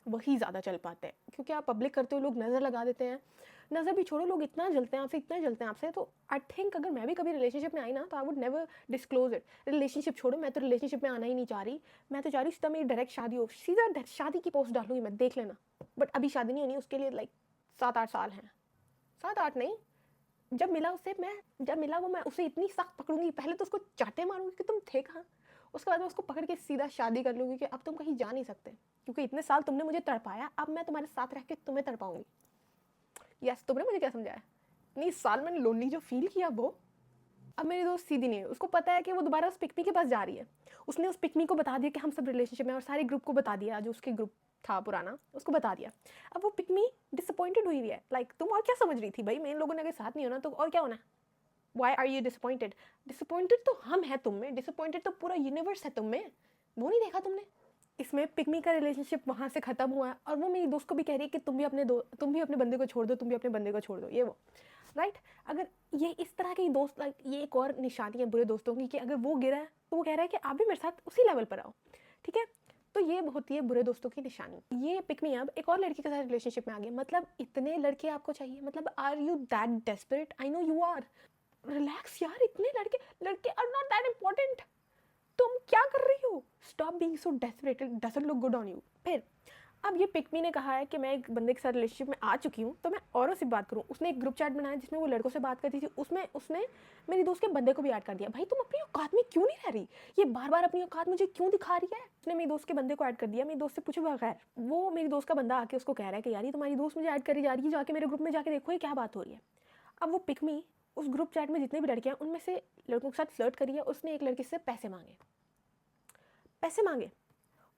वही ज़्यादा चल पाते हैं, क्योंकि आप पब्लिक करते हो लोग नज़र लगा देते हैं, नज़र भी छोड़ो लोग इतना जलते हैं आपसे, इतना जलते हैं आपसे। तो आई थिंक अगर मैं भी कभी रिलेशनशिप में आई ना तो I would never disclose it. Relationship छोड़ो, मैं तो रिलेशनशिप में आना ही नहीं चाह रही, मैं तो चाह रही हूँ सीधा मेरी डायरेक्ट शादी हो, सीधा शादी की पोस्ट डालूंगी मैं, देख लेना। बट अभी शादी नहीं होनी, उसके लिए लाइक 7-8 साल हैं, 7-8 नहीं, जब मिला उससे मैं, जब मिला वो मैं उसे इतनी सख्त पकड़ूंगी, पहले तो उसको चाटे मारूंगी कि तुम थे कहाँ, उसके बाद मैं उसको पकड़ के सीधा शादी कर लूँगी कि अब तुम कहीं जा नहीं सकते, क्योंकि इतने साल तुमने मुझे तड़पाया, अब मैं तुम्हारे साथ रह के तुम्हें तड़पाऊंगी। यस, तुमने मुझे क्या समझाया, इतनी साल मैंने लोनली जो फील किया वो। अब मेरी दोस्त सीधी नहीं है, उसको पता है कि वो दोबारा उस पिकमी के पास जा रही है, उसने उस पिकमी को बता दिया कि हम सब रिलेशनशिप में, और सारे ग्रुप को बता दिया, जो उसके ग्रुप था पुराना उसको बता दिया। अब वो पिकमी डिसअपॉइंटेड हुई है, लाइक तुम और क्या समझ रही थी भाई, मेन लोगों ने अगर साथ नहीं होना तो और क्या होना है, why are you disappointed, disappointed तो हम हैं तुम में, डिसअपॉइंटेड तो पूरा यूनिवर्स है तुम में, वो नहीं देखा तुमने। इसमें पिकमी का रिलेशनशिप वहाँ से ख़त्म हुआ है, और वो मेरी दोस्त को भी कह रही है कि तुम भी अपने बंदे को छोड़ दो, तुम भी अपने बंदे को छोड़ दो, ये वो राइट। अगर ये इस तरह के दोस्त, लाइक ये एक और निशानी है बुरे दोस्तों की, कि अगर वो गिरा है तो वो कह रहा है कि आप भी मेरे साथ उसी लेवल पर आओ, ठीक है। तो ये होती है बुरे दोस्तों की निशानी। ये पिकमी अब एक और लड़की के साथ रिलेशनशिप में आ गया, मतलब इतने लड़के आपको चाहिए, मतलब are you that desperate, I know you are, relax यार, इतने लड़के, लड़के आर नॉट दैट इंपॉर्टेंट, तुम क्या कर रही हो, stop being so desperate, it doesn't look good on you. फिर अब ये पिकमी ने कहा है कि मैं एक बंदे के साथ रिलेशनशिप में आ चुकी हूँ तो मैं औरों से बात करूँ। उसने एक ग्रुप चैट बनाया जिसमें वो लड़कों से बात करती थी, उसमें उसने मेरी दोस्त के बंदे को भी ऐड कर दिया। भाई तुम अपनी औकात में क्यों नहीं रह रही, ये बार बार अपनी औकात मुझे क्यों दिखा रही है। उसने मेरी दोस्त के बंदे को ऐड कर दिया, मेरी दोस्त से पूछे बगैर। वो मेरी दोस्त का बंदा आके उसको कह रहा है कि यार ये तुम्हारी दोस्त मुझे ऐड करी जा रही है, जाके मेरे ग्रुप में जाके देखो ये क्या बात हो रही है। अब वो पिकमी उस ग्रुप चैट में जितने भी लड़के हैं उनमें से लड़कों के साथ फ्लर्ट करी है, उसने एक लड़के से पैसे मांगे,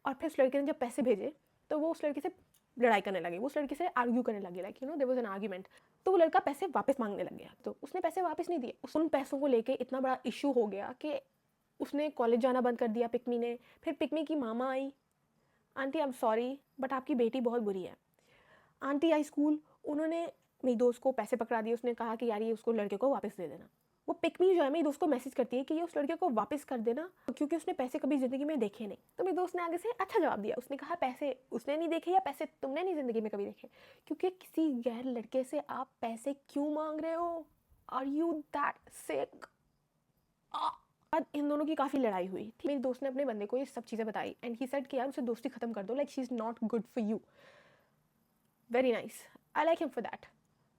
और फिर उस लड़के ने जब पैसे भेजे तो वो उस लड़के से लड़ाई करने लगी, वो उस लड़के से आर्ग्यू करने लगी, like you know there was an argument. तो वो लड़का पैसे वापस मांगने लग गया, तो उसने पैसे वापस नहीं दिए। उन पैसों को लेके इतना बड़ा इशू हो गया कि उसने कॉलेज जाना बंद कर दिया पिकमी ने। फिर पिकमी की मामा आई, aunty I am sorry but आपकी बेटी बहुत बुरी है। आंटी आई स्कूल, उन्होंने मेरी दोस्त को पैसे पकड़ा दिए, उसने कहा कि यार ये उसको लड़के को वापस दे देना। वो पिकमी जो है मेरी दोस्त को मैसेज करती है कि ये उस लड़के को वापस कर देना, क्योंकि उसने पैसे कभी ज़िंदगी में देखे नहीं। तो मेरी दोस्त ने आगे से अच्छा जवाब दिया, उसने कहा पैसे उसने नहीं देखे या पैसे तुमने नहीं ज़िंदगी में कभी देखे, क्योंकि किसी गैर लड़के से आप पैसे क्यों मांग रहे हो, आर यू दैट सिक। बाद इन दोनों की काफ़ी लड़ाई हुई थी। मेरी दोस्त ने अपने बंदे को ये सब चीज़ें बताई एंड ही सेड कि यार उसे दोस्ती ख़त्म कर दो, like she is not good for you. Very nice, I like him for that.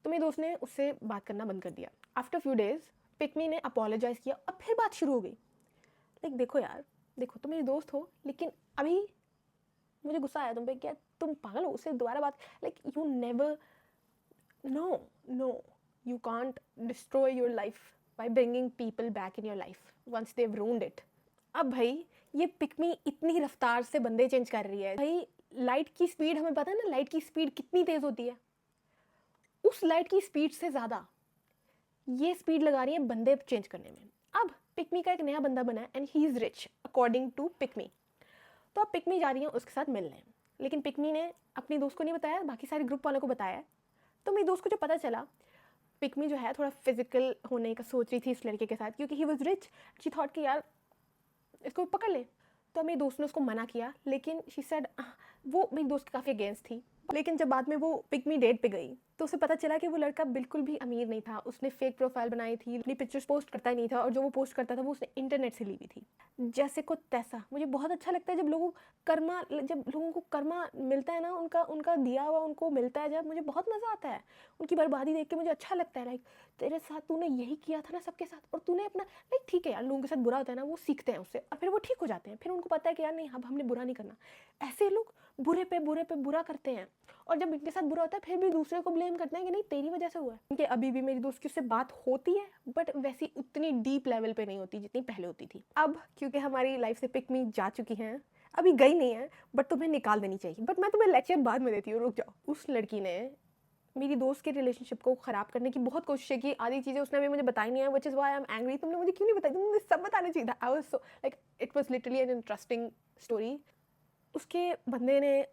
तो मेरी दोस्त ने उससे बात करना बंद कर दिया। आफ्टर फ्यू डेज पिकमी ने अपोलोजाइज़ किया और फिर बात शुरू हो गई। लाइक देखो यार, देखो तुम मेरी दोस्त हो, लेकिन अभी मुझे गुस्सा आया तुम पे, क्या तुम पागल हो, उससे दोबारा बात, like you never, no you can't destroy your life by bringing people back in your life once they ruined it. अब भाई ये पिकमी इतनी रफ्तार से बंदे चेंज कर रही है भाई। लाइट की स्पीड, हमें पता है ना लाइट की स्पीड कितनी तेज होती है, उस लाइट की स्पीड से ज़्यादा ये स्पीड लगा रही है बंदे चेंज करने में। अब पिकमी का एक नया बंदा बना है and he is rich according to pick me. तो अब पिकमी जा रही है उसके साथ मिलने, लेकिन पिकमी ने अपनी दोस्त को नहीं बताया, बाकी सारे ग्रुप वालों को बताया। तो मेरी दोस्त को जो पता चला, पिकमी जो है थोड़ा फिजिकल होने का सोच रही थी इस लड़के के साथ क्योंकि he was rich. She thought कि यार इसको पकड़ ले। तो मेरी दोस्त ने उसको मना किया, लेकिन शी सेड, वो मेरी दोस्त काफ़ी अगेंस्ट थी। लेकिन जब बाद में वो पिकमी डेट पे गई तो उसे पता चला कि वो लड़का बिल्कुल भी अमीर नहीं था। उसने फेक प्रोफाइल बनाई थी, अपनी पिक्चर्स पोस्ट करता ही नहीं था, और जो वो पोस्ट करता था वो उसने इंटरनेट से ली हुई थी। जैसे को तैसा। मुझे बहुत अच्छा लगता है जब लोगों को कर्मा मिलता है ना, उनका उनका दिया हुआ उनको मिलता है, जब मुझे बहुत मज़ा आता है उनकी बर्बादी देख के। मुझे अच्छा लगता है लाइक तेरे साथ तूने यही किया था ना सबके साथ, और तूने अपना लाइक ठीक है यार, लोगों के साथ बुरा होता है ना, वो सीखते हैं उससे और फिर वो ठीक हो जाते हैं। फिर उनको पता है कि यार नहीं, अब हमने बुरा नहीं करना। ऐसे लोग बुरे पे बुरा करते हैं, और जब इनके साथ बुरा होता है फिर भी दूसरे को ब्लेम करते हैं कि नहीं तेरी वजह से हुआ है। क्योंकि अभी भी मेरी दोस्त की उससे बात होती है, बट वैसी उतनी डीप लेवल पे नहीं होती जितनी पहले होती थी। अब क्योंकि हमारी लाइफ से पिकमी जा चुकी हैं, अभी गई नहीं है, बट तुम्हें निकाल देनी चाहिए। बट मैं तुम्हें लेक्चर बाद में देती हूँ, रुक जाओ। उस लड़की ने मेरी दोस्त के रिलेशनशिप को ख़राब करने की बहुत कोशिश की। आधी चीज़ें उसने अभी मुझे बताई नहीं है, which is why I am angry. तुमने मुझे क्यों नहीं बताई? तुमने मुझे सब बताना चाहिए था। I was so like it was literally an interesting story. उसके बंदे ने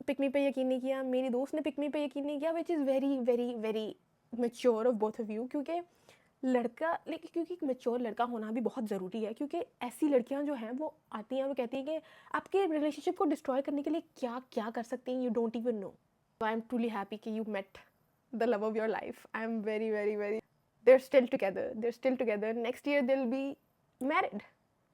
पिकमी पे यकीन नहीं किया, मेरी दोस्त ने पिकमी पे यकीन नहीं किया, which is very very very mature of both of you. क्योंकि क्योंकि एक मेच्योर लड़का होना भी बहुत ज़रूरी है। क्योंकि ऐसी लड़कियां जो हैं वो आती हैं और वो कहती हैं कि आपके रिलेशनशिप को डिस्ट्रॉय करने के लिए क्या क्या कर सकती हैं, you don't even know. I am truly happy कि you met the love of your life. I am very very very they're still together. Next year they'll be married,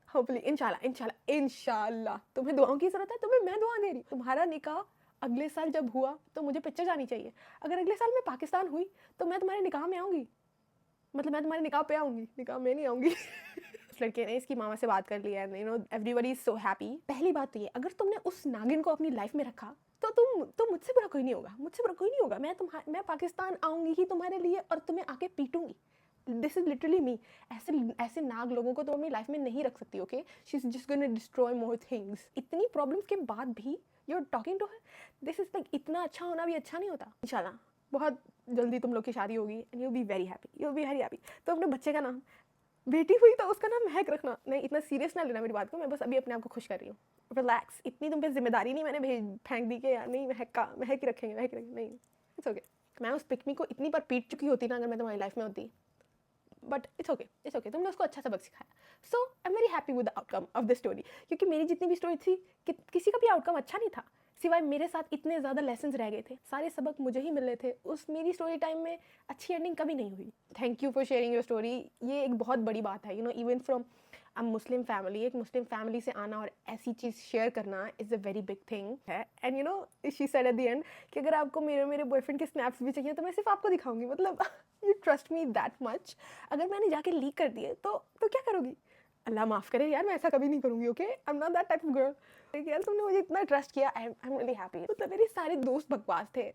hopefully. इंशाल्लाह तुम्हें दुआओं की ज़रूरत है, तुम्हें मैं दुआ दे रही हूँ। तुम्हारा निकाह अगले साल जब हुआ तो मुझे पिक्चर जानी चाहिए। अगर अगले साल मैं पाकिस्तान हुई तो मैं तुम्हारे निकाह में आऊँगी, मतलब मैं तुम्हारे निकाह पे आऊँगी, निकाह में नहीं आऊँगी। उस लड़के ने इसकी मामा से बात कर लिया है, you no everybody is so happy. पहली बात तो ये, अगर तुमने उस नागिन को अपनी लाइफ में रखा तो मुझसे बुरा कोई नहीं होगा, मुझसे बुरा कोई नहीं होगा। मैं पाकिस्तान आऊँगी ही तुम्हारे लिए और तुम्हें आके पीटूंगी। दिस इज लिटरली मी। ऐसे नाग लोगों को तुम अपनी लाइफ में नहीं रख सकती, okay? She is just gonna destroy more things. इतनी प्रॉब्लम्स के बाद भी you are talking to her. This is like इतना अच्छा होना भी अच्छा नहीं होता। इंशाल्लाह बहुत जल्दी तुम लोग की शादी होगी and you be very happy, you be very happy. तो अपने बच्चे का नाम, बेटी हुई तो उसका नाम महक रखना। नहीं, इतना सीरियस ना लेना मेरी बात को, मैं बस अभी अपने आप को खुश कर रही हूँ। रिलैक्स, इतनी तुम पे जिम्मेदारी नहीं मैंने फेंक दी कि यार नहीं महक ही रखेंगे नहीं। It's okay. मैं उस पिकमी को इतनी बार पीट चुकी होती ना अगर मैं तुम्हारी लाइफ में होती, बट इट्स ओके तुमने उसको अच्छा सबक सिखाया। So I am very happy with the outcome of the story. क्योंकि मेरी जितनी भी स्टोरी थी किसी का भी आउटकम अच्छा नहीं था, सिवाय मेरे साथ इतने ज़्यादा लेसन्स रह गए थे, सारे सबक मुझे ही मिल रहे थे। उस मेरी स्टोरी टाइम में अच्छी एंडिंग कभी नहीं हुई। Thank you for sharing your story. ये एक बहुत बड़ी बात है, you know, even from a Muslim family. एक मुस्लिम फैमिली से आना और ऐसी चीज़ शेयर करना is a very big thing है। And you know she said at the end कि अगर आपको मेरे बॉयफ्रेंड के स्नैप्स भी चाहिए तो मैं सिर्फ आपको दिखाऊंगी। मतलब you trust me that much. अगर मैंने जाके लीक कर दिए तो क्या करोगी? अल्लाह माफ़ करे यार, मैं ऐसा कभी नहीं करूँगी, okay? I am not that type of girl. यार तुमने मुझे इतना ट्रस्ट किया, आई एम रियली हैप्पी। मतलब मेरे सारे दोस्त बकवास थे,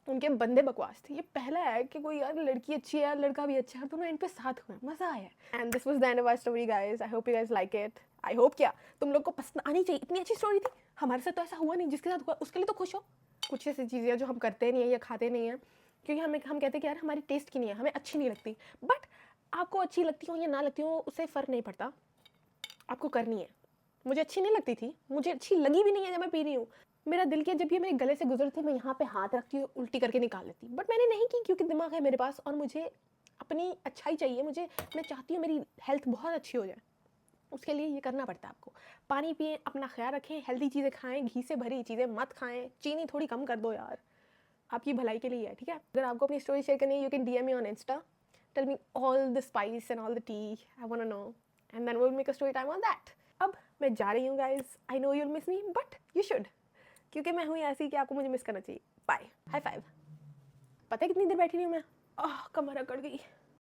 उनके बंदे बकवास थे। ये पहला है कि कोई यार लड़की अच्छी है लड़का भी अच्छा है, दोनों एंड पे साथ हुए, मज़ा आया। And this was the end of our story guys. I hope you guys like it. I hope क्या तुम लोग को पसंद आनी चाहिए। इतनी अच्छी स्टोरी थी, हमारे साथ तो ऐसा हुआ नहीं, जिसके साथ हुआ उसके लिए तो खुश हो। कुछ ऐसी चीज़ें जो हम करते नहीं है या खाते नहीं हैं क्योंकि हम कहते हैं कि यार हमारी टेस्ट की नहीं है, हमें अच्छी नहीं लगती। बट आपको अच्छी लगती हो या ना लगती हो उससे फ़र्क नहीं पड़ता, आपको करनी है। मुझे अच्छी नहीं लगती थी, मुझे अच्छी लगी भी नहीं है जब मैं पी रही हूँ। मेरा दिल किया जब ये मेरे गले से गुजरती मैं यहाँ पे हाथ रखती हूँ उल्टी करके निकाल लेती, बट मैंने नहीं की क्योंकि दिमाग है मेरे पास और मुझे अपनी अच्छाई चाहिए। मैं चाहती हूँ मेरी हेल्थ बहुत अच्छी हो जाए, उसके लिए ये करना पड़ता है आपको। पानी पिएं, अपना ख्याल रखें, हेल्दी चीज़ें खाएं, घी से भरी चीज़ें मत खाएं, चीनी थोड़ी कम कर दो यार, आपकी भलाई के लिए है, ठीक है? अगर आपको अपनी स्टोरी शेयर करनी है, you can DM me on insta, tell me all the spice and all the tea, I want to know, and then we will make a story time on that. अब मैं जा रही हूँ guys, I know you will miss me but you should, क्योंकि मैं हुई ऐसी कि आपको मुझे मिस करना चाहिए। Bye, high five. पता है कितनी देर बैठी रही हूँ मैं? कमर अकड़ गई।